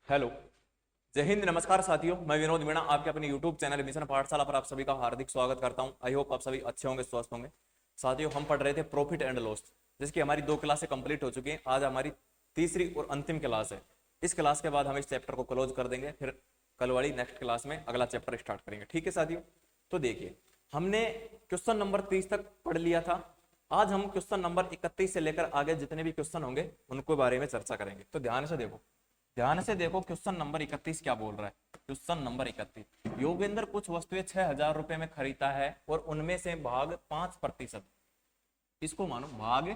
Hello. जय हिंद, नमस्कार साथियों, मैं विनोद मीणा आपके अपने यूट्यूब चैनल मिशन पाठशाला पर आप सभी का हार्दिक स्वागत करता हूं। आई होप आप सभी अच्छे होंगे, स्वस्थ होंगे। साथियों, हम पढ़ रहे थे प्रॉफिट एंड लॉस, जिसकी हमारी 2 क्लासें कंप्लीट हो चुकी हैं। आज हमारी तीसरी और अंतिम क्लास है। इस क्लास के बाद हम इस चैप्टर को क्लोज कर देंगे, फिर कल वाली नेक्स्ट क्लास में अगला चैप्टर स्टार्ट करेंगे। ठीक है साथियों, तो देखिए हमने क्वेश्चन नंबर 30 तक पढ़ लिया था। आज हम क्वेश्चन नंबर 31 से लेकर आगे जितने भी क्वेश्चन होंगे उनको बारे में चर्चा करेंगे। तो ध्यान से देखो क्वेश्चन नंबर 31 क्या बोल रहा है। क्वेश्चन नंबर 31, योगेंद्र कुछ वस्तुएं 6,000 रुपए में खरीदता है और उनमें से भाग 5%, इसको मानो भाग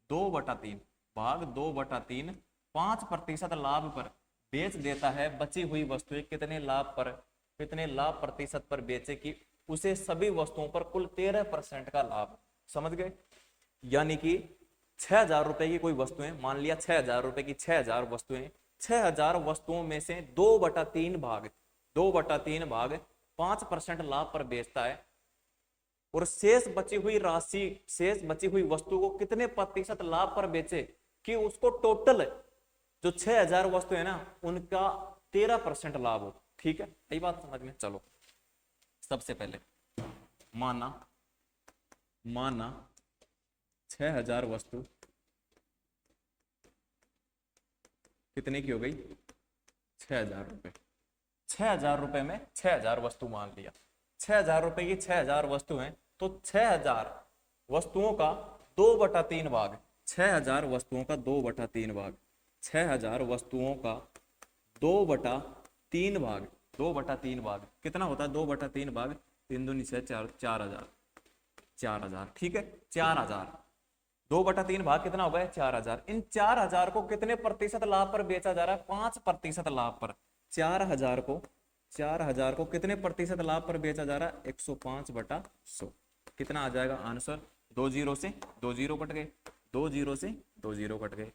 2/3, भाग 2/3 5% लाभ पर बेच देता है। बची हुई वस्तुएं कितने लाभ प्रतिशत पर बेचे कि उसे सभी वस्तुओं पर कुल 13% का लाभ। समझ गए? यानी कि 6,000 रुपए की कोई वस्तुएं, मान लिया 6,000 रुपए की 6,000 वस्तुएं, 6,000 वस्तुओं में से 2/3 भाग 5% लाभ पर बेचता है और शेष बची हुई वस्तु को कितने प्रतिशत लाभ पर बेचे कि उसको टोटल जो 6,000 वस्तु है ना उनका 13% लाभ हो। ठीक है, यही बात समझ में। चलो सबसे पहले माना 6,000 वस्तु कितने की हो गई? 6,000 रुपए। 6,000 रुपए में 6,000 वस्तु मान लिया। 6,000 रुपए की 6,000 वस्तु हैं, तो 6,000 वस्तुओं का 2/3 भाग, 6,000 वस्तुओं का 2/3 भाग, 6,000 वस्तुओं का 2/3 भाग, 2/3 भाग कितना होता है? 2/3 भाग 3 दूनी 6, 4,000, 4,000। ठीक है, 4,000 2/3 भाग कितना हो गया? 4,000। इन 4,000 को कितने प्रतिशत लाभ पर बेचा जा रहा है? 5% लाभ पर। 4,000 को कितने प्रतिशत लाभ पर बेचा जा रहा है? 105/100। कितना आ जाएगा आंसर? 2 जीरो से 2 जीरो कट गए, 2 जीरो से 2 जीरो कट गए।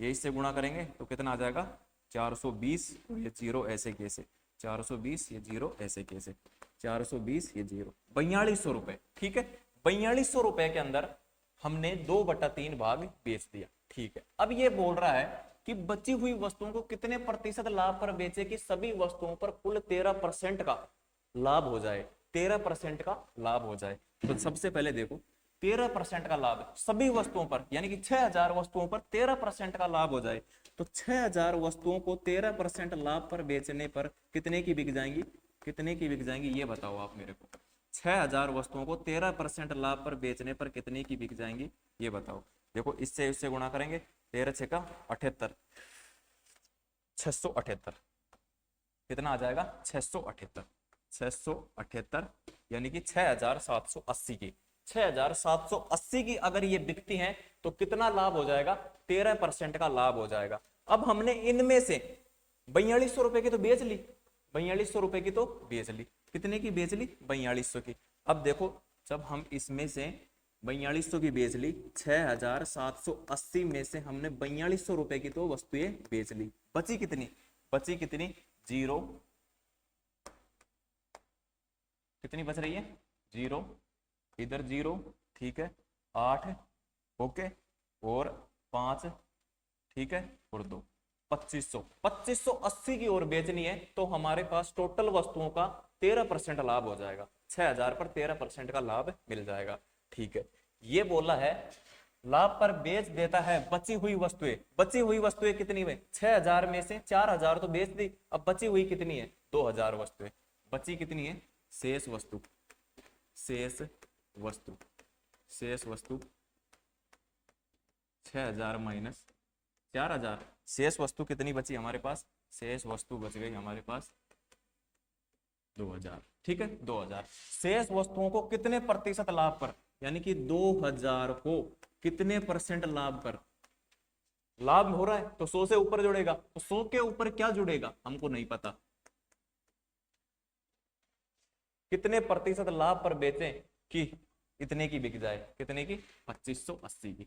ये इससे गुणा करेंगे तो कितना आ जाएगा? 420, ये जीरो ऐसे कैसे, 420 ये जीरो ऐसे कैसे, 420 ये जीरो, 4200 रुपए। ठीक है, 4200 रुपए के अंदर हमने 2/3 भाग बेच दिया। ठीक है, अब ये बोल रहा है कि बची हुई वस्तुओं को कितने प्रतिशत लाभ पर बेचे कि सभी वस्तुओं पर कुल 13% का लाभ हो जाए, 13% का लाभ हो जाए। तो सबसे पहले देखो 13% का लाभ सभी वस्तुओं पर, यानी कि 6,000 वस्तुओं पर 13% का लाभ हो जाए, तो 6,000 वस्तुओं को 13% लाभ पर बेचने पर कितने की बिक जाएंगी? कितने की बिक जाएंगी ये बताओ आप मेरे को। 6,000 वस्तुओं को 13% लाभ पर बेचने पर कितने की बिक जाएंगी ये बताओ। देखो इससे गुणा करेंगे, 13 6 का 78, 678 कितना आ जाएगा? 678, 678 यानी कि 6,780 की, 6,780 की अगर ये बिकती हैं तो कितना लाभ हो जाएगा? 13% का लाभ हो जाएगा। अब हमने इनमें से 4,200 रुपए की तो बेच ली, 4,200 रुपए की तो बेच ली। कितने की बेच ली? 4,200 की। अब देखो जब हम इसमें से 4,200 की बेच ली, 6,780 में से हमने 4,200 रुपए की तो वस्तुएं बेच ली, बची कितनी? बची कितनी? जीरो। कितनी बच रही है? जीरो, इधर जीरो। ठीक है, 8, ओके, और 5, ठीक है, और 2, 2,580 की ओर बेचनी है तो हमारे पास टोटल वस्तुओं का 13% लाभ हो जाएगा। 6,000 पर 13% का लाभ मिल जाएगा। ठीक है, ये बोला है लाभ पर बेच देता है बची हुई वस्तुएं। बची हुई वस्तुएं कितनी है? 6,000 में से 4,000 तो बेच दी, अब बची हुई कितनी है? 2,000 वस्तुएं। बची कितनी है? शेष वस्तु, शेष वस्तु, शेष वस्तु 6,000 माइनस 4,000, शेष वस्तु कितनी बची हमारे पास? शेष वस्तु बच गई हमारे पास 2,000। ठीक है, 2,000। शेष वस्तुओं को कितने प्रतिशत लाभ पर, यानी कि 2,000 को कितने परसेंट लाभ पर लाभ हो रहा है तो 100 से ऊपर जुड़ेगा, तो 100 के ऊपर क्या जुड़ेगा हमको नहीं पता। कितने प्रतिशत लाभ पर बेचें कि इतने की बिक जाए? कितने की? 2,580 की,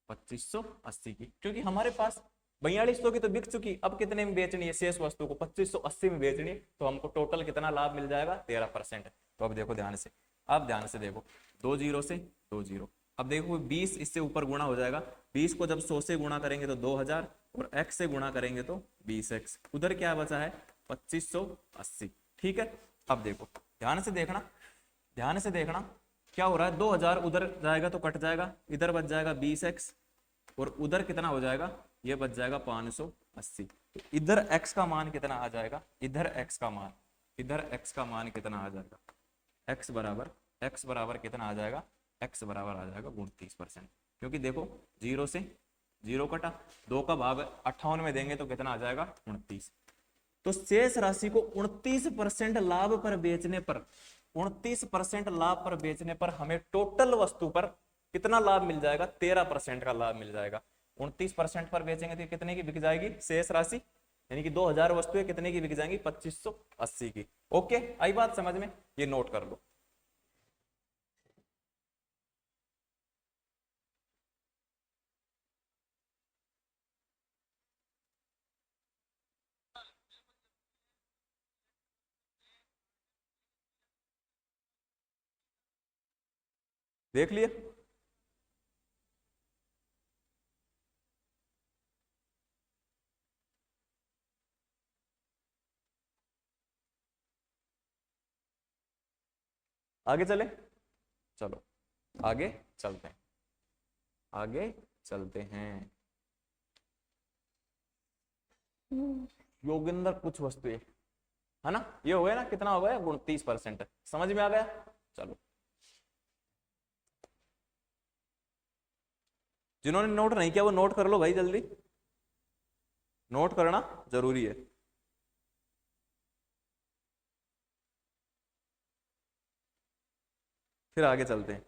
2,580 की, क्योंकि हमारे पास 4,200 की तो बिक चुकी, अब कितने में बेचनी है? शेष वस्तु को 2,580 में बेचनी है, तो हमको टोटल कितना लाभ मिल जाएगा? 13%। तो अब देखो ध्यान से, अब ध्यान से देखो, 2 जीरो से 2 जीरो, अब देखो 20 इससे ऊपर गुणा हो जाएगा, 20 को जब 100 से गुणा करेंगे तो 2000, और x से गुणा करेंगे तो 20x। उधर क्या बचा है 2580। ठीक है, अब देखो ध्यान से देखना, ध्यान से देखना क्या हो रहा है, 2000 उधर जाएगा तो कट जाएगा, इधर बच जाएगा 20x, और उधर कितना हो जाएगा, ये बच जाएगा 580। तो इधर x का मान कितना आ जाएगा, इधर x का मान, इधर x का मान कितना आ जाएगा, x बराबर कितना आ जाएगा, x बराबर आ जाएगा 29%। क्योंकि देखो जीरो से जीरो कटा, 2 का भाग 58 में देंगे तो कितना आ जाएगा 29। तो शेष राशि को 29% लाभ पर बेचने पर, 29% लाभ पर बेचने पर हमें टोटल वस्तु पर कितना लाभ मिल जाएगा, 13% का लाभ मिल जाएगा। 29% पर बेचेंगे तो कितने की बिक जाएगी शेष राशि, यानी कि 2000 वस्तुएं कितने की बिक जाएंगी, 2580 की। ओके, आई बात समझ में, ये नोट कर लो। देख लिए, आगे चले, चलो आगे चलते हैं, आगे चलते हैं। योगिंदर कुछ वस्तुएं, है ना, ये हो गया ना, कितना हो गया 29%, समझ में आ गया। चलो, जिन्होंने नोट नहीं किया वो नोट कर लो भाई, जल्दी नोट करना जरूरी है। फिर आगे चलते हैं।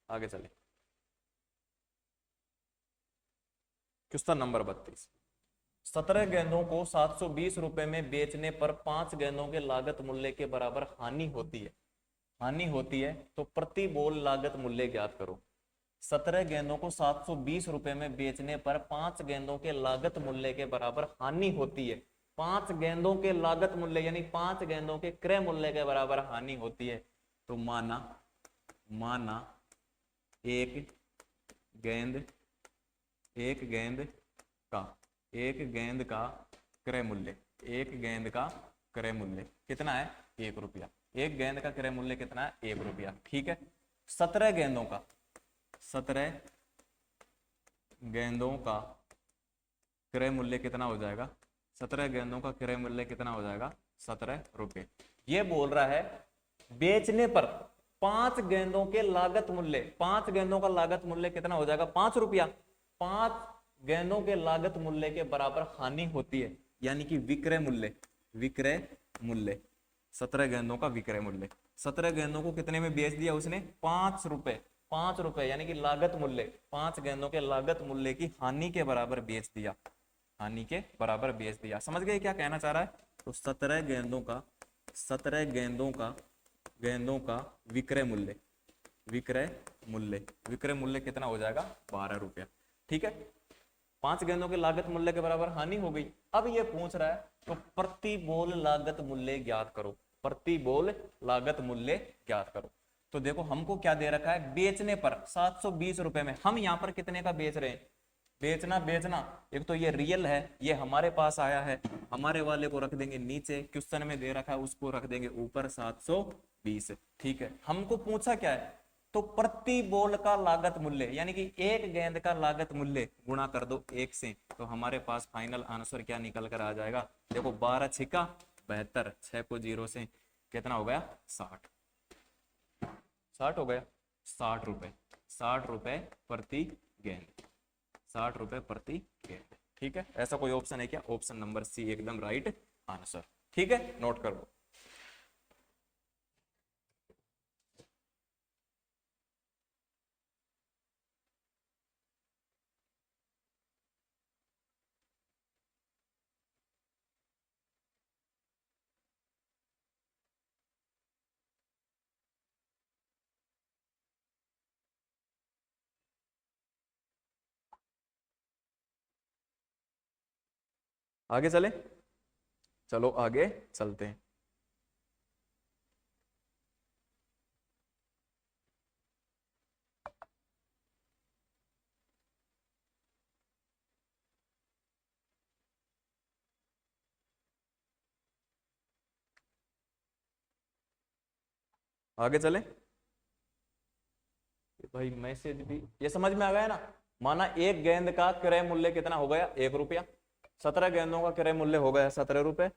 आगे चले, क्वेश्चन नंबर 32। 17 गेंदों को 720 रुपए में बेचने पर 5 गेंदों के लागत मूल्य के बराबर हानि होती है, हानि होती है तो प्रति बॉल लागत मूल्य ज्ञात करो। 17 गेंदों को 720 रुपए में बेचने पर 5 गेंदों के लागत मूल्य के बराबर हानि होती है। 5 गेंदों के लागत मूल्य यानी 5 गेंदों के क्रय मूल्य के बराबर हानि होती है। तो माना, माना एक गेंद, एक गेंद का, एक गेंद का क्रय मूल्य, एक गेंद का क्रय मूल्य कितना है 1 रुपया, एक गेंद का क्रय मूल्य कितना है 1 रुपया। ठीक है, 17 गेंदों का, 17 गेंदों का क्रय मूल्य कितना हो जाएगा, 17 गेंदों का क्रय मूल्य कितना हो जाएगा 17 रुपए। ये बोल रहा है बेचने पर 5 गेंदों के लागत मूल्य, 5 गेंदों का लागत मूल्य कितना हो जाएगा 5 रुपया, 5 गेंदों के लागत मूल्य के बराबर हानि होती है, यानी कि विक्रय मूल्य, विक्रय मूल्य 17 गेंदों का विक्रय मूल्य, 17 गेंदों को कितने में बेच दिया उसने 5 रुपए, 5 रुपए यानी कि लागत मूल्य, 5 गेंदों के लागत मूल्य की हानि के बराबर बेच दिया, हानि के बराबर बेच दिया। समझ गए क्या कहना चाह रहा है। तो 17 गेंदों का, 17 गेंदों का, गेंदों का विक्रय मूल्य, विक्रय मूल्य, विक्रय मूल्य कितना हो जाएगा 12 रुपया। ठीक है, 5 गेंदों के लागत मूल्य के बराबर हानि हो गई। अब ये पूछ रहा है तो प्रति बॉल लागत मूल्य ज्ञात करो, प्रति बॉल लागत मूल्य ज्ञात करो। तो देखो हमको क्या दे रखा है, बेचने पर 720 रुपए में, हम यहाँ पर कितने का बेच रहे हैं, बेचना बेचना, एक तो ये रियल है, ये हमारे पास आया है, हमारे वाले को रख देंगे नीचे, क्वेश्चन में दे रखा है उसको रख देंगे ऊपर 720। ठीक है, हमको पूछा क्या है, तो प्रति बॉल का लागत मूल्य यानी कि एक गेंद का लागत मूल्य गुणा कर दो 1 से, तो हमारे पास फाइनल आंसर क्या निकल कर आ जाएगा, देखो 12 छिका 72, 6 को 0 से कितना हो गया 60, 60 हो गया, 60 रुपए, 60 रुपए प्रति गेंद, 60 रुपए प्रति गेंद। ठीक है, ऐसा कोई ऑप्शन है क्या, ऑप्शन नंबर सी एकदम राइट आंसर। ठीक है, नोट करो। आगे चले, चलो आगे चलते हैं। आगे चले भाई, मैसेज भी ये समझ में आ गया ना। माना एक गेंद का क्रय मूल्य कितना हो गया, 1 रुपया। 17 गेंदों का क्रय मूल्य हो गया 17 रुपए।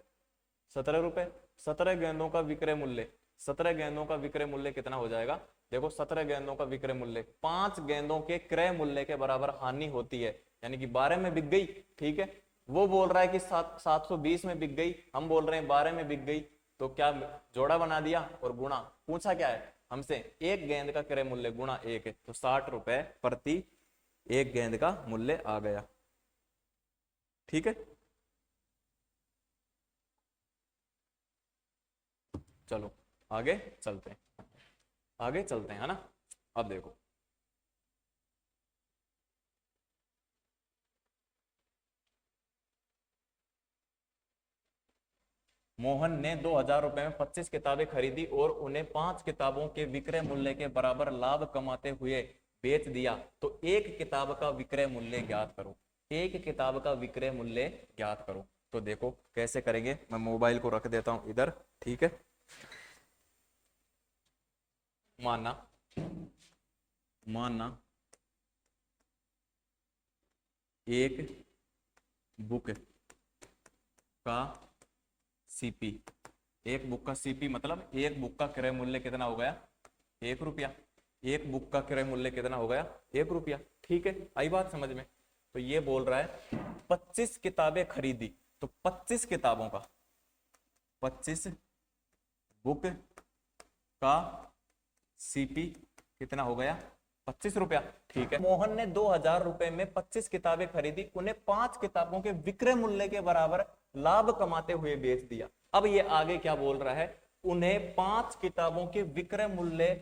17 रुपए। 17 गेंदों का विक्रय मूल्य, 17 गेंदों का विक्रय मूल्य कितना हो जाएगा। देखो 17 गेंदों का विक्रय मूल्य 5 गेंदों के क्रय मूल्य के बराबर हानि होती है, यानी कि 12 में बिक गई। ठीक है, वो बोल रहा है कि 720 में बिक गई, हम बोल रहे हैं 12 में बिक गई। तो क्या जोड़ा बना दिया और गुणा। पूछा क्या है हमसे, एक गेंद का क्रय मूल्य गुणा एक है, तो 60 रुपए प्रति एक गेंद का मूल्य आ गया। ठीक है, चलो आगे चलते हैं, आगे चलते हैं, है ना। अब देखो, मोहन ने 2000 रुपए में 25 किताबें खरीदी और उन्हें 5 किताबों के विक्रय मूल्य के बराबर लाभ कमाते हुए बेच दिया। तो एक किताब का विक्रय मूल्य ज्ञात करो। एक किताब का विक्रय मूल्य ज्ञात करो। तो देखो कैसे करेंगे, मैं मोबाइल को रख देता हूं इधर। ठीक है, मानना मानना एक बुक का सीपी, एक बुक का सीपी मतलब एक बुक का क्रय मूल्य कितना हो गया, 1 रुपया। एक बुक का क्रय मूल्य कितना हो गया, 1 रुपया। ठीक है, आई बात समझ में। तो ये बोल रहा है 25 किताबें खरीदी, तो 25 किताबों का, 25 बुक का सीपी कितना हो गया, 25 रुपया। ठीक है, मोहन ने 2000 रुपए में 25 किताबें खरीदी, उन्हें 5 किताबों के विक्रय मूल्य के बराबर लाभ कमाते हुए बेच दिया। अब ये आगे क्या बोल रहा है, उन्हें 5 किताबों के विक्रय मूल्य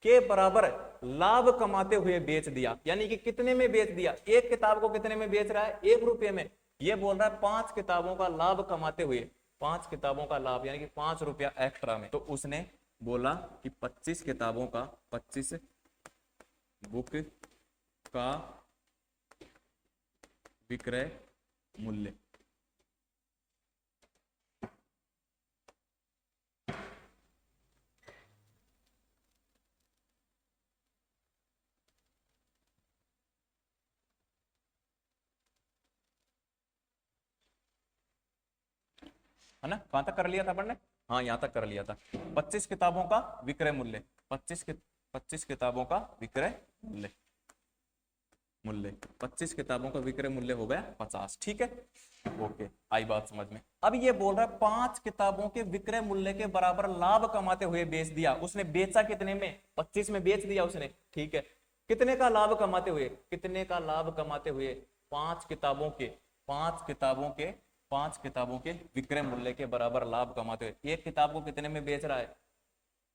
के बराबर लाभ कमाते हुए बेच दिया, यानी कि कितने में बेच दिया, एक किताब को कितने में बेच रहा है, 1 रुपये में। ये बोल रहा है 5 किताबों का लाभ कमाते हुए, 5 किताबों का लाभ यानी कि 5 रुपया एक्स्ट्रा में। तो उसने बोला कि 25 किताबों का, 25 बुक का विक्रय मूल्य। है ना, कहां तक कर लिया था अपन ने, हाँ यहां तक कर लिया था। 25 किताबों का विक्रय मूल्य, 25 किताबों का विक्रय मूल्य, मूल्य 25 किताबों का विक्रय मूल्य हो गया 50। ठीक है, ओके, आई बात समझ में। अब ये बोल रहा है 5 किताबों के विक्रय मूल्य के बराबर लाभ कमाते हुए बेच दिया। उसने बेचा कितने में, 25 में बेच दिया उसने। ठीक है, कितने का लाभ कमाते हुए, कितने का लाभ कमाते हुए, 5 किताबों के, 5 किताबों के, 5 किताबों के विक्रय मूल्य के बराबर लाभ कमाते हुए। एक किताब को कितने में बेच रहा है,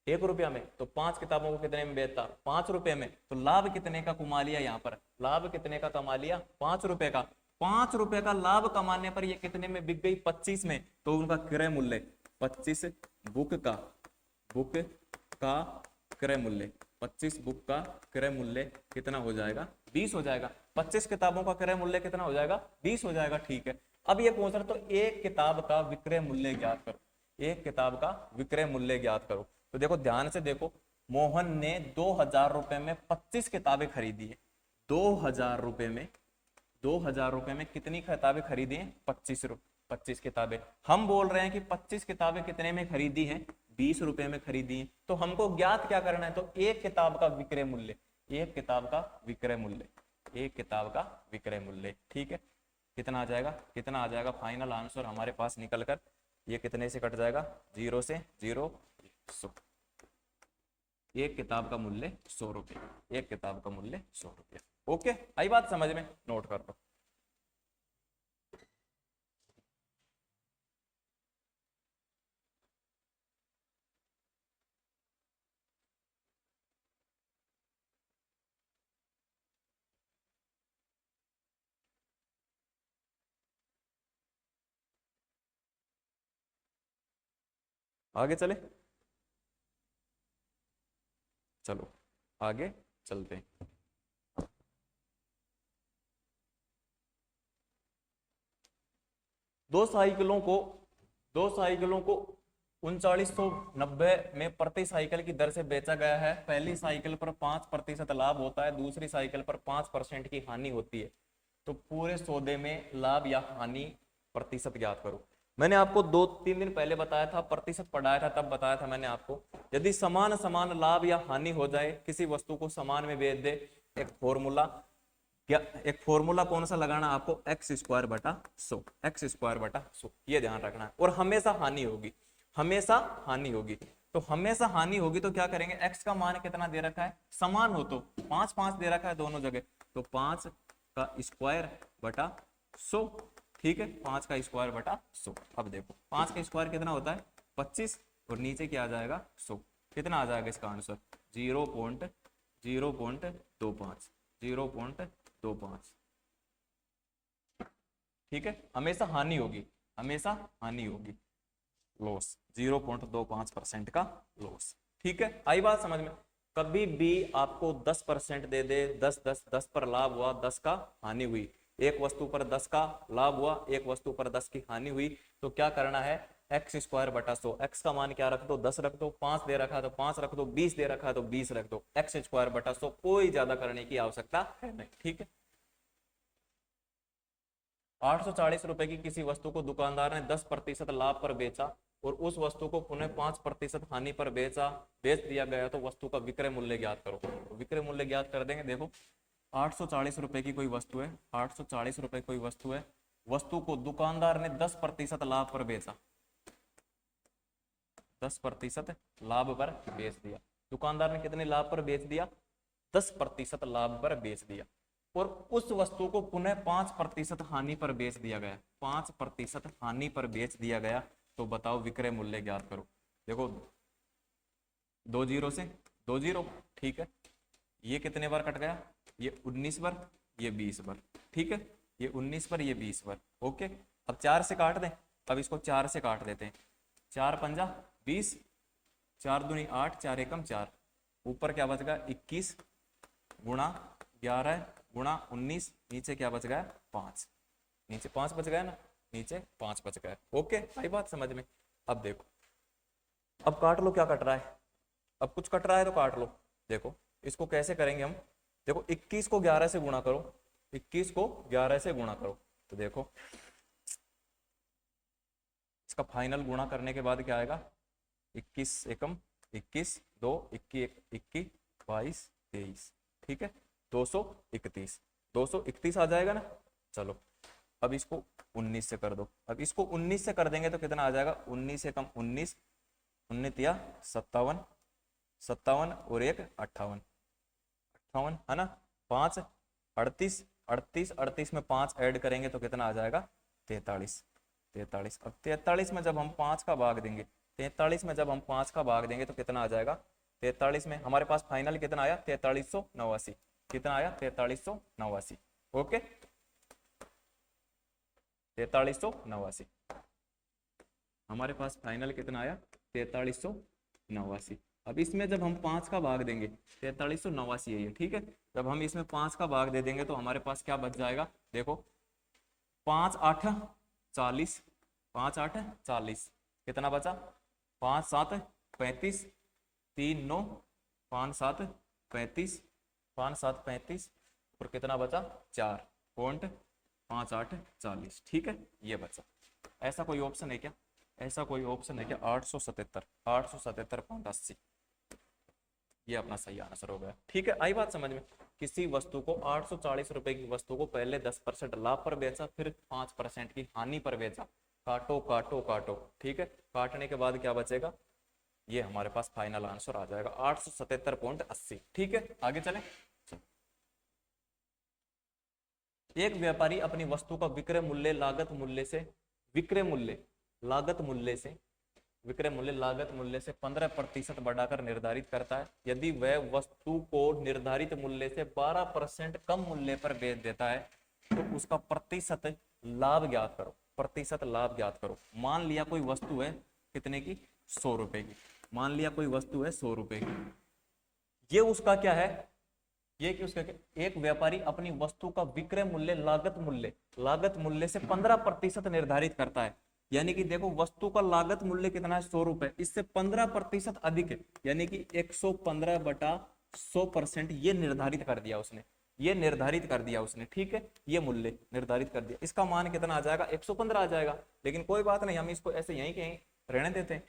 1 रुपया में, तो 5 किताबों को कितने में बेचता, 5 रुपए में। तो लाभ कितने का कमा लिया, यहाँ पर लाभ कितने का कमा लिया, 5 रुपए का। 5 रुपए का लाभ कमाने पर ये कितने में बिक गई, 25 में। तो उनका क्रय मूल्य 25 बुक का, बुक का क्रय मूल्य, 25 बुक का क्रय मूल्य कितना हो जाएगा, 20 हो जाएगा। 25 किताबों का क्रय मूल्य कितना हो जाएगा, 20 हो जाएगा। ठीक है, अब ये पूछ रहा तो एक किताब का विक्रय मूल्य ज्ञात करो, एक किताब का विक्रय मूल्य ज्ञात करो। तो देखो ध्यान से देखो, मोहन ने 2000 रुपए में 25 किताबें खरीदी है। 2000 रुपए में, 2000 रुपए में कितनी किताबें खरीदी हैं, 25 किताबें। हम बोल रहे हैं कि 25 किताबें कितने में खरीदी हैं, 20 रुपए में खरीदी हैं। तो हमको ज्ञात क्या करना है, तो एक किताब का विक्रय मूल्य, एक किताब का विक्रय मूल्य, एक किताब का विक्रय मूल्य। ठीक है, कितना आ जाएगा, कितना आ जाएगा फाइनल आंसर हमारे पास निकल कर, ये कितने से कट जाएगा, 0 से 0, 100। एक किताब का मूल्य 100 रुपये, एक किताब का मूल्य 100 रुपये। ओके, आई बात समझ में, नोट कर लो। आगे चले, चलो आगे चलते हैं। दो साइकिलों को दो साइकिलों को 3990 में प्रति साइकिल की दर से बेचा गया है। पहली साइकिल पर 5% लाभ होता है, दूसरी साइकिल पर 5% की हानि होती है। तो पूरे सौदे में लाभ या हानि प्रतिशत ज्ञात करो। मैंने आपको 2-3 दिन पहले बताया था, प्रतिशत पढ़ाया था, तब बताया था मैंने आपको, यदि समान समान लाभ या हानि हो जाए, किसी वस्तु को समान में बेच दे, एक फॉर्मूला, क्या एक फॉर्मूला कौन सा लगाना आपको, एक्स स्क्वायर बटा 100, एक्स स्क्वायर बटा 100, ये ध्यान रखना है। और हमेशा हानि होगी, हमेशा हानि होगी। तो हमेशा हानि होगी तो क्या करेंगे, एक्स का मान कितना दे रखा है, समान हो तो 5 दे रखा है दोनों जगह, तो 5 का स्क्वायर बटा 100, ठीक है, 5 का स्क्वायर बटा 100। अब देखो 5 का स्क्वायर कितना होता है 25, और नीचे क्या आ जाएगा 100, कितना आ जाएगा इसका आंसर 0.025, ठीक है। हमेशा हानि होगी, हमेशा हानि होगी, लॉस 0.25% का लॉस, ठीक है। आई बात समझ में। कभी भी आपको 10% दे दे, 10 पर लाभ हुआ, 10 का हानि हुई, एक वस्तु पर 10 का लाभ हुआ, एक वस्तु पर 10 की हानि हुई, तो क्या करना है, एक्स स्क्वायर बटा 100, एक्स का मान क्या रख दो 10 रख दो, 5 दे रखा है तो 5 रख दो, 20 दे रखा है तो 20 रख दो, एक्स स्क्वायर बटा 100, कोई ज्यादा करने की आवश्यकता है नहीं, ठीक है। 840 रुपए की किसी वस्तु को दुकानदार ने 10% लाभ पर बेचा और उस वस्तु को पुनः 5% हानि पर बेच दिया गया, तो वस्तु का विक्रय मूल्य ज्ञात करो। तो विक्रय मूल्य ज्ञात कर देंगे। देखो 840 रुपए की कोई वस्तु है, 840 रुपए कोई वस्तु है, वस्तु को दुकानदार ने 10% लाभ पर बेचा, 10% लाभ पर बेच दिया। दुकानदार ने कितने लाभ पर बेच दिया, 10% लाभ पर बेच दिया, और उस वस्तु को पुनः 5% हानि पर बेच दिया गया, 5% हानि पर बेच दिया गया, तो बताओ विक्रय मूल्य ज्ञात करो। देखो 2 जीरो से 2 जीरो, ठीक है, ये कितने बार कट गया, ये 19 बार, ये 20 बार, ठीक है, ये 19 बार, ये 20 बार, ओके। अब 4 से काट दें, अब इसको 4 से काट देते हैं, 4 पंजा 20, 4 दूनी 8, 4 एकम 4, ऊपर क्या बच गया 21 गुणा 11 गुणा 19, नीचे क्या बच गया 5, नीचे 5 बच गया ना, नीचे 5 बच गया, ओके। आई बात समझ में। अब देखो, अब काट लो, क्या कट रहा है, अब कुछ कट रहा है तो काट लो। देखो इसको कैसे करेंगे हम, देखो 21 को 11 से गुणा करो, 21 को 11 से गुणा करो, तो देखो इसका फाइनल गुणा करने के बाद क्या आएगा, 21 एकम 21, 2 21 21 22 23, ठीक है, 231, 231 आ जाएगा ना। चलो अब इसको 19 से कर दो, अब इसको 19 से कर देंगे तो कितना आ जाएगा, 19 एकम 19, 19 या 57, 57 और 1 58, 58 है ना, 5 38, 38 38 में 5 ऐड करेंगे तो कितना आ जाएगा 43, 43। अब 43 में जब हम 5 का भाग देंगे, 43 में जब हम 5 का भाग देंगे तो कितना आ जाएगा, 43 में हमारे पास फाइनल कितना आया 4389, कितना आया 4389, ओके 4389, हमारे पास फाइनल कितना आया 4389। अब इसमें जब हम 5 का भाग देंगे, 4389 है ये, ठीक है, जब हम इसमें 5 का भाग दे देंगे तो हमारे पास क्या बच जाएगा, देखो 5 8 40, 5 8 40, कितना बचा 5 7 35, 3 9, 5 7 35, 5 7 35, और कितना बचा 4.58 40, ठीक है, ये बचा। ऐसा कोई ऑप्शन है क्या, ऐसा कोई ऑप्शन है क्या, 877, 877.80, ये अपना सही आंसर हो गया, ठीक है। आई बात समझ में। किसी वस्तु को 840 रुपए की वस्तु को पहले 10% लाभ पर बेचा, फिर 5% की हानि पर बेचा, काटो काटो काटो, ठीक है, काटने के बाद क्या बचेगा, ये हमारे पास फाइनल आंसर आ जाएगा 877.80, ठीक है। आगे चले। एक व्यापारी अपनी वस्तु का विक्रय मूल्य लागत मूल्य से विक्रय मूल्य लागत मूल्य से विक्रय मूल्य लागत मूल्य से 15% बढ़ाकर निर्धारित करता है। यदि वह वस्तु को निर्धारित मूल्य से 12% कम मूल्य पर बेच देता है तो उसका प्रतिशत लाभ ज्ञात करो, प्रतिशत लाभ ज्ञात करो। मान लिया कोई वस्तु है कितने की 100 रुपए की। मान लिया कोई वस्तु है 100 रुपए की, ये उसका क्या है, ये कि उसका क्या, एक व्यापारी अपनी वस्तु का विक्रय मूल्य लागत मूल्य से 15% निर्धारित करता है। यानी कि देखो वस्तु का लागत मूल्य कितना है 100 रुपए, इससे 15% अधिक है, यानी कि 115/100% ये निर्धारित कर दिया उसने, ये निर्धारित कर दिया उसने, ठीक है, ये मूल्य निर्धारित कर दिया। इसका मान कितना आ जाएगा, 115 आ जाएगा। लेकिन कोई बात नहीं, हम इसको ऐसे यहीं कहीं रहने देते हैं।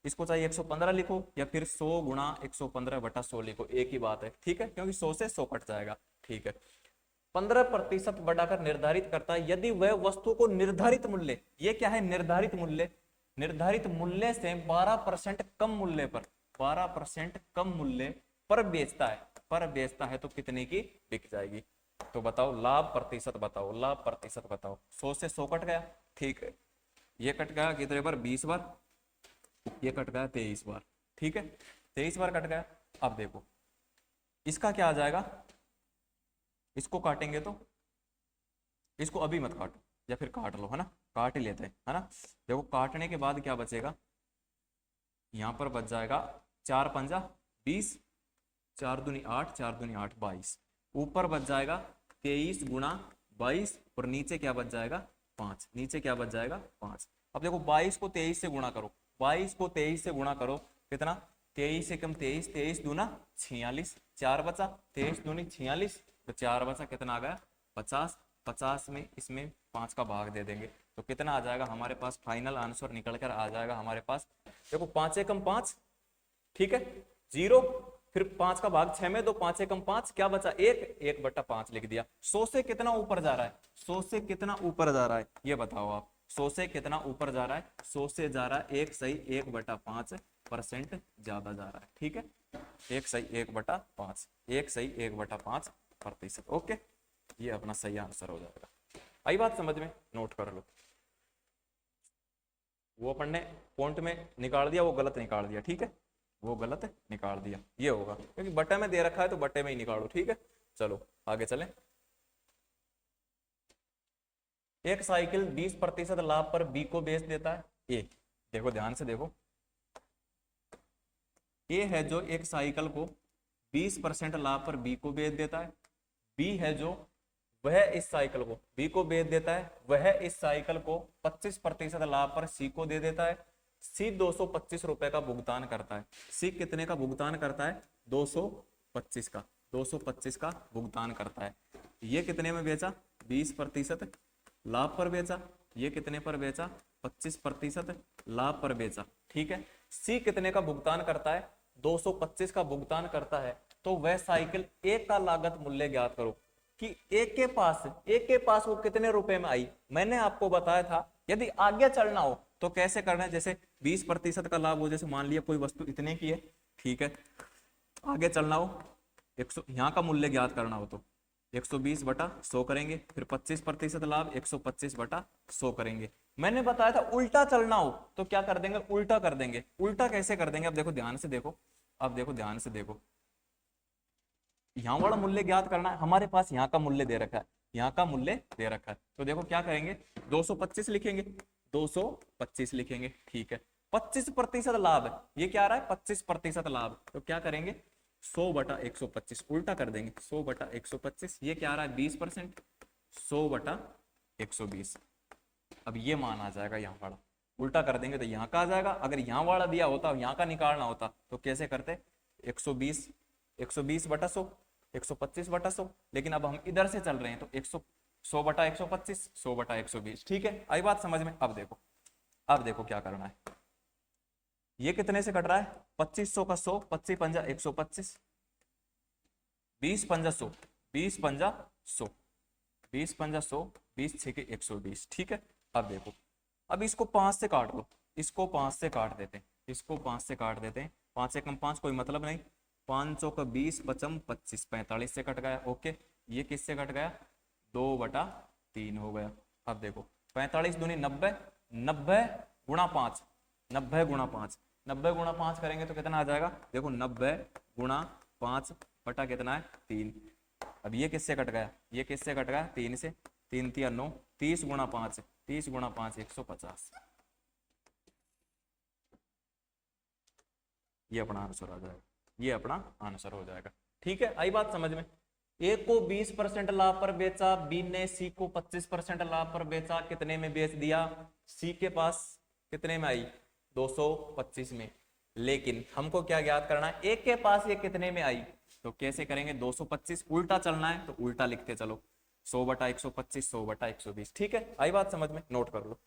इसको चाहे 115 लिखो या फिर 100 गुणा 115/100 लिखो, एक ही बात है, ठीक है, क्योंकि 100 से 100 कट जाएगा, ठीक है। 15% बढ़ाकर निर्धारित करता है यदि वह वस्तु को निर्धारित मूल्य, ये क्या है निर्धारित मूल्य, निर्धारित मूल्य से 12% कम मूल्य पर, 12% कम मूल्य पर बेचता है तो कितने की बिक जाएगी। तो बताओ लाभ प्रतिशत बताओ, लाभ प्रतिशत बताओ। 100 से 100 कट गया, ठीक है, ये कट गया कितने बार, 20 बार, ये कट गया 23 बार, ठीक है, 23 बार कट गया। अब देखो इसका क्या आ जाएगा, इसको काटेंगे तो, इसको अभी मत काटो या फिर काट लो, है ना, काट ही लेते हैं, है ना। देखो काटने के बाद क्या बचेगा, यहां पर बच जाएगा 4 पंजा 20, 4 दूनी 8, 4 दूनी 8 22, ऊपर बच जाएगा 23 गुणा 22 और नीचे क्या बच जाएगा 5, नीचे क्या बच जाएगा 5। अब देखो 22 को 23 से गुणा करो, 22 को 23 से गुणा करो, कितना, 23 से कम 23, 23 दूना 46, 4 बचा, 23 दूनी 46, तो 4 बचा, कितना आ गया 50, 50 में इसमें 5 का भाग दे देंगे तो कितना आ जाएगा हमारे पास, फाइनल आंसर निकल कर आ जाएगा हमारे पास। देखो 5 से कम 5, ठीक है, 0, फिर 5 का भाग 6 में, दो 5 से कम 5, क्या बचा 1, 1/5 लिख दिया। 100 से कितना ऊपर जा रहा है, 100 से कितना ऊपर जा रहा है ये बताओ आप, 100 से कितना ऊपर जा रहा है, 100 से जा रहा है 1 सही 1/5% ज्यादा जा रहा है, ठीक है, 1 सही 1/5, 1 सही 1/5%, ओके, ये अपना सही आंसर हो जाएगा। आई बात समझ में, नोट कर लो। वो अपन ने पॉइंट में निकाल दिया, वो गलत निकाल दिया, ठीक है, वो गलत निकाल दिया, ये होगा क्योंकि बट्टे में दे रखा है तो बट्टे में ही निकालो, ठीक है। चलो आगे चलें। एक साइकिल 20% लाभ पर बी को बेच देता है, ए, देखो ध्यान से देखो, ए है जो एक साइकिल को 20% लाभ पर बी को बेच देता है, बी है जो वह इस साइकिल को, बी को बेच देता है, वह इस साइकिल को 25% लाभ पर सी को दे देता है, सी 225 रुपए का भुगतान करता है। सी कितने का भुगतान करता है, 225 का, 225 का भुगतान करता है। ये कितने में बेचा, 20% लाभ पर बेचा, ये कितने पर बेचा, 25% लाभ पर बेचा, ठीक है। सी कितने का भुगतान करता है, 225 का भुगतान करता है, तो वह साइकिल ए का लागत मूल्य ज्ञात करो कि एक के पास वो कितने रुपए में आई। मैंने आपको बताया था यदि आगे चलना हो तो कैसे करना है, जैसे 20% का लाभ हो, जैसे मान लिया कोई वस्तु इतने की है, ठीक है, आगे चलना हो 100, यहाँ का मूल्य ज्ञात करना हो तो 120/100 करेंगे, फिर 25% लाभ 125/100 करेंगे। मैंने बताया था उल्टा चलना हो तो क्या कर देंगे, उल्टा कर देंगे। उल्टा कैसे कर देंगे, अब देखो ध्यान से देखो, अब देखो ध्यान से देखो, यहाँ वाला मूल्य ज्ञात करना है, हमारे पास यहाँ का मूल्य दे रखा है, यहाँ का मूल्य दे रखा है, तो देखो क्या करेंगे, 225 लिखेंगे, 225 लिखेंगे, ठीक है। 25% लाभ है, ये क्या आ रहा है 25% लाभ, तो क्या करेंगे 100/125 उल्टा कर देंगे, 100/125, ये क्या आ रहा है 20%, 100/120। अब ये मान आ जाएगा यहाँ वाला, उल्टा कर देंगे तो यहाँ का आ जाएगा। अगर यहाँ वाला दिया होता, यहाँ का निकालना होता तो कैसे करते, 120, 120/100, 125/100, लेकिन अब हम इधर से चल रहे हैं तो 100/125, 100/120, ठीक है। आई बात समझ में। अब देखो क्या करना है, ये कितने से कट रहा है, 2500 का 100, 25 पंजा 125, 20 पंजा 100, 20 पंजा 100, 20 पंजा 100, 20 6 120, ठीक है। अब देखो, अब इसको 5 से काट लो, इसको 5 से काट देते हैं, इसको 5 से काट देते हैं, 5 से कम 5 कोई मतलब नहीं, 500 का 20 पचम 25, 45 से कट गया, ओके। ये किससे कट गया, 2/3 हो गया। अब देखो 45 दूनी 90, 90 गुणा 5, 90 गुणा 5, 90 गुणा 5 करेंगे तो कितना आ जाएगा, देखो 90 गुणा 5 बटा कितना है 3। अब ये किससे कट गया, ये किससे कट गया 3 से, 3 3 9, 30 गुणा 5, 30 गुणा 5 150, ये अपना आंसर आ जाएगा, ये अपना आंसर हो जाएगा। ठीक है, आई बात समझ में। ए को 20% लाभ पर बेचा, बी ने सी को 25% लाभ पर बेचा, कितने में बेच दिया? सी के पास कितने में आई? 225 में। लेकिन हमको क्या ज्ञात करना है? ए के पास ये कितने में आई? तो कैसे करेंगे? 225 उल्टा चलना है तो उल्टा लिखते चलो, 100/125, 100/120। ठीक है, आई बात समझ में, नोट कर लो।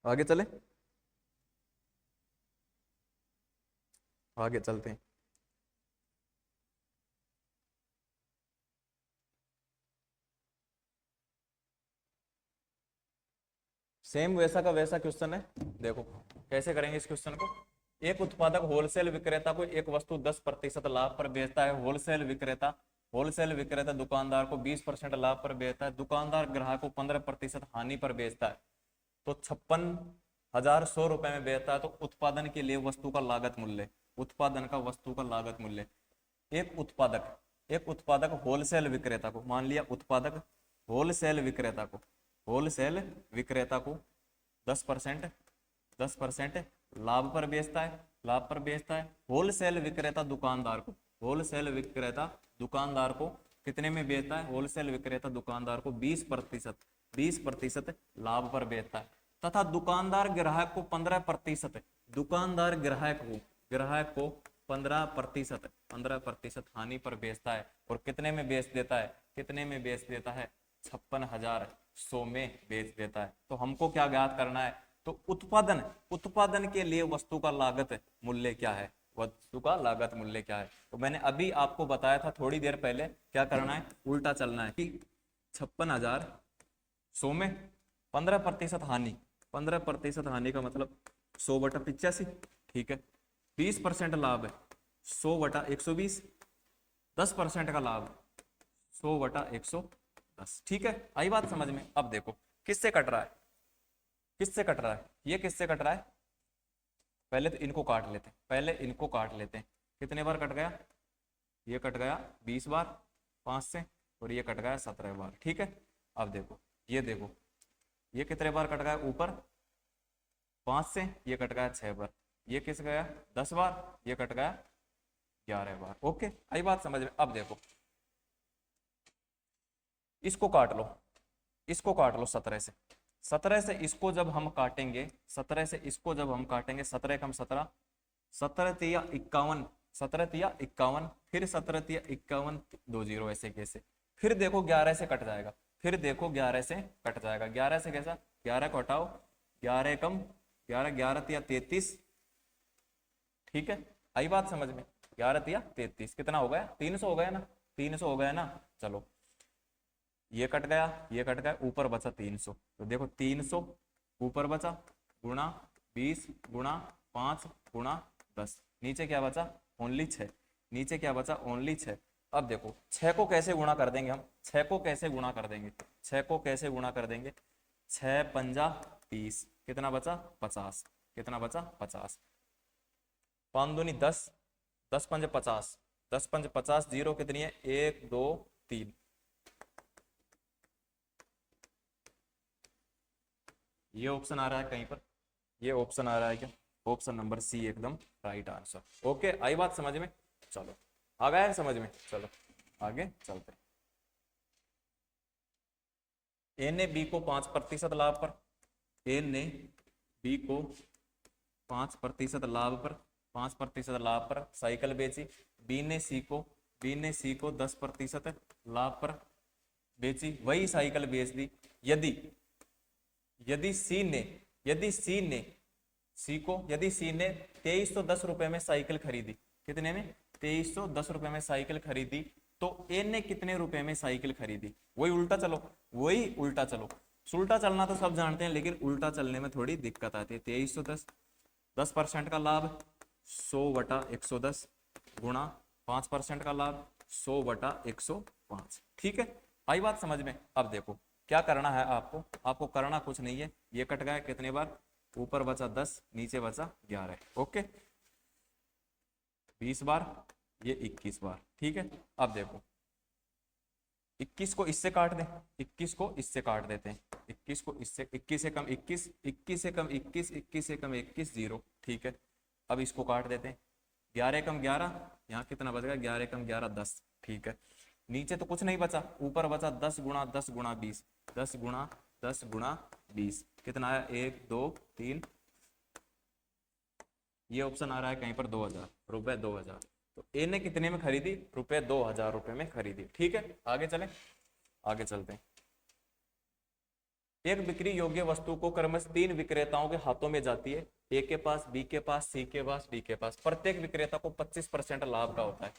आगे चले, आगे चलते हैं। सेम वैसा का वैसा क्वेश्चन है। देखो कैसे करेंगे इस क्वेश्चन को। एक उत्पादक होलसेल विक्रेता को एक वस्तु 10% लाभ पर बेचता है। होलसेल विक्रेता दुकानदार को 20% लाभ पर बेचता है। दुकानदार ग्राहक को 15% हानि पर बेचता है। तो 56,100 रुपए में बेचता है। तो उत्पादन के लिए वस्तु का लागत मूल्य, उत्पादन का वस्तु का लागत मूल्य, एक उत्पादक होलसेल विक्रेता को, मान लिया उत्पादक होलसेल विक्रेता को 10% लाभ पर बेचता है। होलसेल विक्रेता दुकानदार को कितने में बेचता है? होलसेल विक्रेता दुकानदार को 20% लाभ पर बेचता है। तथा दुकानदार ग्राहक को 15%, दुकानदार ग्राहक को 15% हानि पर बेचता है। और कितने में बेच देता है? 56,100 में बेच देता है। तो हमको क्या ज्ञात करना है? तो उत्पादन के लिए वस्तु का लागत मूल्य क्या है? वस्तु का लागत मूल्य क्या है? तो मैंने अभी आपको बताया था थोड़ी देर पहले, क्या करना है? उल्टा चलना है कि 56,100 में 15% हानि, 15% हानि का मतलब 100/85। ठीक है, 20% लाभ है 100/120, 10% का लाभ 100/110। ठीक है, आई बात समझ में। अब देखो किससे कट रहा है, ये किससे कट रहा है? पहले तो इनको काट लेते हैं। कितने बार कट गया? ये कट गया 20 बार 5 से, और ये कट गया 17 बार। ठीक है, अब देखो ये कितने बार कट गया? ऊपर 5 से, ये कट गया 6 बार। ये किस गया? 10 बार। ये कट गया 11 बार। ओके, आई बात समझ में। अब देखो इसको काट लो 17 से। 17 से इसको जब हम काटेंगे, 17 कम 17, 17 तिया 51, 17 तिया 51, फिर 17 तिया 51, 2 0 ऐसे कैसे? फिर देखो 11 से कट जाएगा, 11 से कैसा? 11 को हटाओ, 11 कम 11, 11 तिया 33। ठीक है, आई बात समझ में। 11 तिया 33 कितना हो गया? 300 हो गया ना, 300 हो गया ना। चलो ये कट गया, ऊपर बचा 300। तो देखो 300 ऊपर बचा, गुणा 20 गुणा 5 गुणा 10, नीचे क्या बचा? ओनली 6, नीचे क्या बचा? ओनली 6। अब देखो 6 को कैसे गुणा कर देंगे हम? 6 को कैसे गुणा कर देंगे? 6 पंजा 30, कितना बचा? 50, कितना बचा? 50। 5 दूनी 10, 10 पंजे 50, 10 पंजे 50, जीरो कितनी है? 1 2 3। ये ऑप्शन आ रहा है कहीं पर, ये ऑप्शन आ रहा है क्या? ऑप्शन नंबर सी एकदम राइट आंसर। ओके, आई बात समझ में। चलो आ गया है समझ में। चलो आगे चलते हैं। ए ने बी को 5% लाभ पर, ए ने बी को 5% लाभ पर, 5% लाभ पर साइकिल बेची। बी ने सी को 10% लाभ पर बेची, वही साइकिल बेच दी। यदि सी ने 2310 रुपए में साइकिल खरीदी, कितने में? 2310 रुपए में साइकिल खरीदी, तो ए ने कितने रुपए में साइकिल खरीदी? वही उल्टा चलो। उल्टा चलना तो सब जानते हैं, लेकिन उल्टा चलने में थोड़ी दिक्कत आती है। 2310, 10% का लाभ 100/110 गुणा 5% का लाभ 100/105। ठीक है, आई बात समझ में। अब देखो क्या करना है आपको करना कुछ नहीं है। ये कट गया कितने बार? ऊपर बचा 10, नीचे बचा 11। ओके, 20 बार ये 21 बार, ठीक है। अब देखो 21 को इससे काट दें, 21 को इससे काट देते हैं, 21 को इससे, 21 से कम 21, 21 से कम 21, 21 से कम 21, 0, ठीक है। अब इसको काट देते हैं, 11 कम 11, यहाँ कितना बचेगा, 11 कम 11, 10, ठीक है। नीचे तो कुछ नहीं बचा, ऊपर बचा 10 गुणा 10 गुणा 20, 10 गुणा 10 गुणा 20, कितना आया, 1 2 3, ये ऑप्शन आ रहा है कहीं पर 2000 रुपए, 2000। तो ए ने कितने में खरीदी, रुपए 2000 रुपए में खरीदी, ठीक है। आगे चलें, आगे चलते हैं। एक बिक्री योग्य वस्तु को क्रमश 3 विक्रेताओं के हाथों में जाती है, ए के पास, बी के पास, सी के पास, डी के पास। प्रत्येक विक्रेता को 25% लाभ का होता है।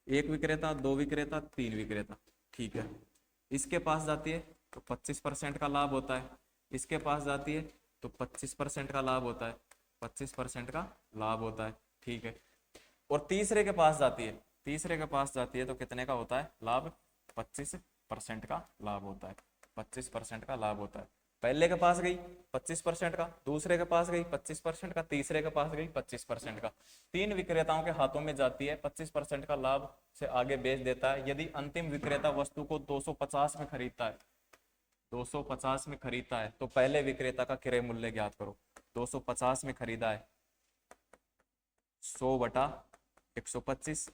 एक विक्रेता, दो विक्रेता, 3 विक्रेता, ठीक है। इसके पास जाती है तो 25% का लाभ होता है, इसके पास जाती है तो 25% का लाभ होता है, 25% का लाभ होता है, ठीक है। और तीसरे के पास जाती है, तीसरे के पास जाती है तो कितने का होता है लाभ, 25% का लाभ होता है, 25% का लाभ होता है। पहले के पास गई 25% का, दूसरे के पास गई 25% का, तीसरे के पास गई 25% का। 3 विक्रेताओं के हाथों में जाती है, 25% का लाभ से आगे बेच देता है। यदि अंतिम विक्रेता वस्तु को 250 में खरीदता है, 250 में खरीदता है, तो पहले विक्रेता का क्रय मूल्य ज्ञात करो। 250 में खरीदा है, 100 बटा 125,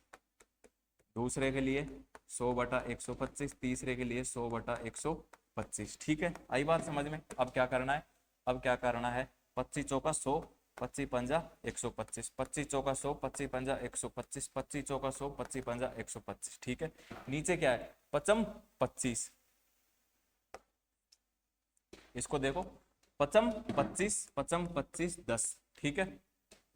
दूसरे के लिए 100 बटा 125, तीसरे के लिए 100 बटा 125, ठीक है। आई बात समझ में। अब क्या करना है, अब क्या करना है, 25 चौका 100, 25 पंजा 125, 25 चौका 100, 25 पंजा 125, 25 चौका 100, 25 पंजा 125, ठीक है। नीचे क्या है, पचम 25, इसको देखो, पचम 25, पचम 25 10, ठीक है।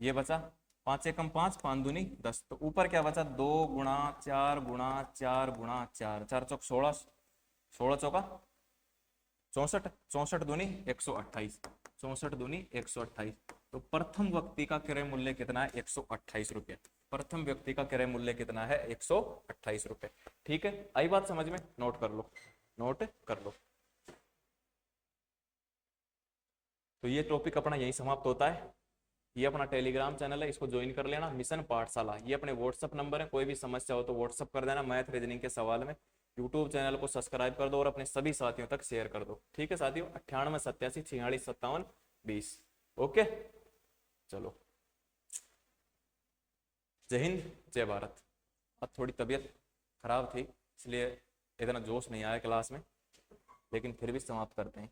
ये बचा 5 एकम 5, 5 दूनी 10, तो ऊपर क्या बचा, 2 गुणा 4 गुणा 4 गुणा 4, 4 चौक 16, 16 चौका 64, 64 दूनी 128, 64 दूनी 128। तो प्रथम व्यक्ति का क्रय मूल्य कितना है, 128 रुपये। प्रथम व्यक्ति का क्रय मूल्य कितना है, 128 रुपये, ठीक है। आई बात समझ में, नोट कर लो, नोट कर लो। तो ये टॉपिक अपना यही समाप्त होता है। ये अपना टेलीग्राम चैनल है, इसको ज्वाइन कर लेना, मिशन पाठशाला। ये अपने व्हाट्सअप नंबर है, कोई भी समस्या हो तो व्हाट्सअप कर देना मैथ रीजनिंग के सवाल में। यूट्यूब चैनल को सब्सक्राइब कर दो और अपने सभी साथियों तक शेयर कर दो, ठीक है साथियों। 98 87 46 57 20, ओके। चलो, जय हिंद, जय भारत। अब थोड़ी तबीयत खराब थी, इसलिए इतना जोश नहीं आया क्लास में, लेकिन फिर भी समाप्त करते हैं।